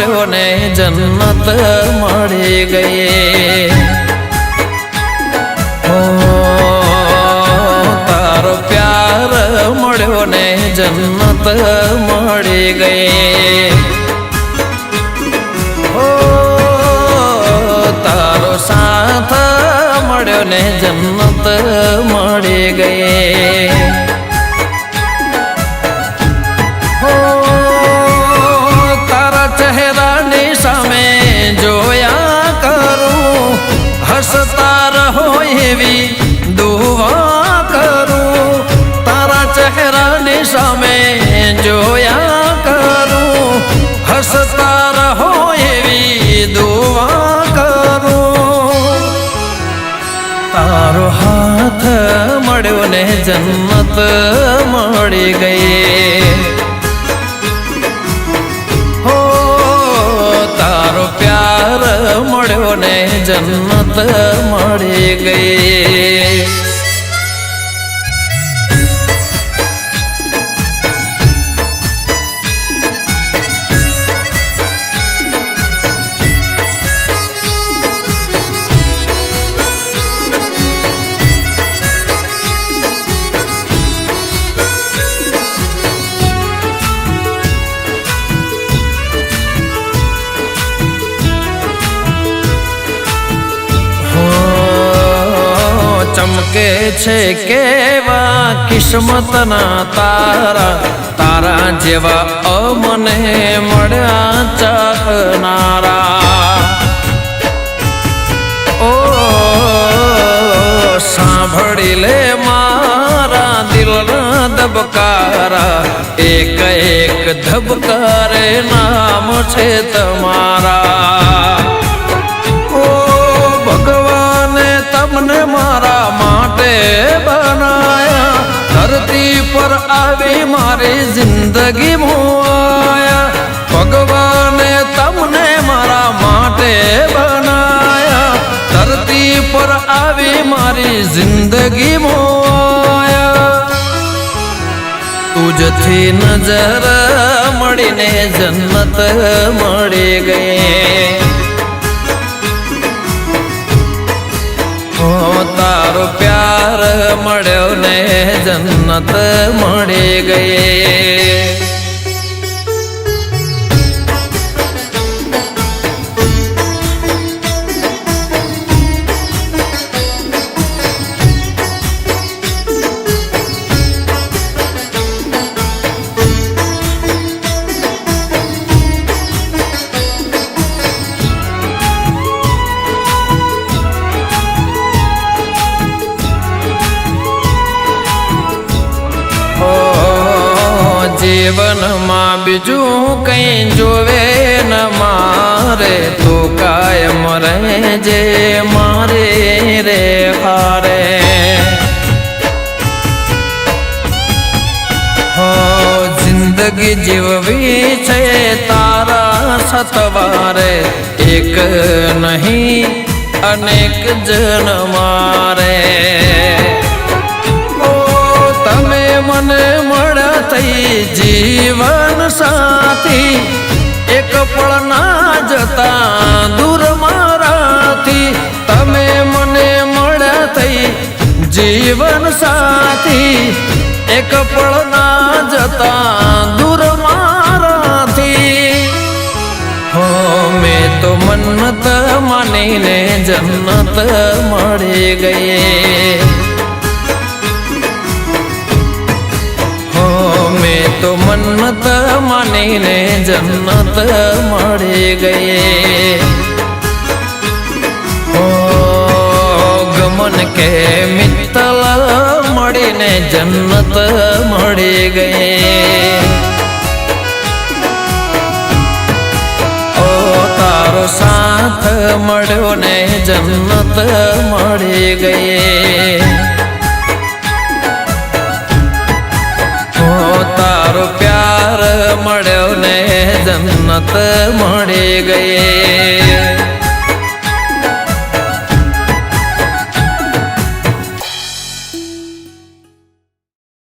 મળ્યો ને જન્નત મળી ગઈ તારો પ્યાર મળ્યો ને જન્નત મળી ગઈ તારો સાથ મળ્યો ને જન્નત મળી ગઈ તારા ચહેરાની સામે જોયા કરું હસતા રહો એવી દુઆ કરું તારા ચહેરાની સામે જોયા કરું હસતા રહો એવી દુઆ કરું તારો હાથ મળ્યો ને જન્નત મળી ગઈ હો તારો પ્યાર મળ્યો ને જન્નત મળી ગઈ ચમકે છે કેવા કિસ્મતના તારા તારા જેવા અમને મળ્યા ચાહનારા ઓ સાંભળી લે મારા દિલના ધબકારા એક એક ધબકારે નામ છે તમારા તમને મારા માટે બનાયા ધરતી પર આવી મારી જિંદગી મોયા ભગવાને તમને મારા માટે બનાયા ધરતી પર આવી મારી જિંદગી મોયા તુજથી નજર મળીને જન્નત મળી ગઈ તારો પ્યાર મળ્યો ને જન્નત મળી ગઈ જીવનમાં બીજું કઈ જોવે ન મારે તો કાયમ રહેજે મારે રે હારે હો જિંદગી જીવવી છે તારા સતવારે એક નહીં અનેક જન મારે તમે મને મળ્યા થઈ જીવન સાથી એક પળ ના જતા દૂર મારાથી તમે મને મળ્યા થઈ જીવન સાથી એક પળ ના જતા દૂર મારાથી હો મેં તો મન્નત માનીને જન્નત મળી ગઈ મેં તો મન્નત માનીને જન્નત મળી ગઈ ઓ ગમન કે મિત્તલ મળીને જન્નત મળી ગઈ ઓ તારો સાથ મળ્યો ને જન્નત મળી ગઈ તારો પ્યાર મળ્યો ને જન્નત મળી ગઈ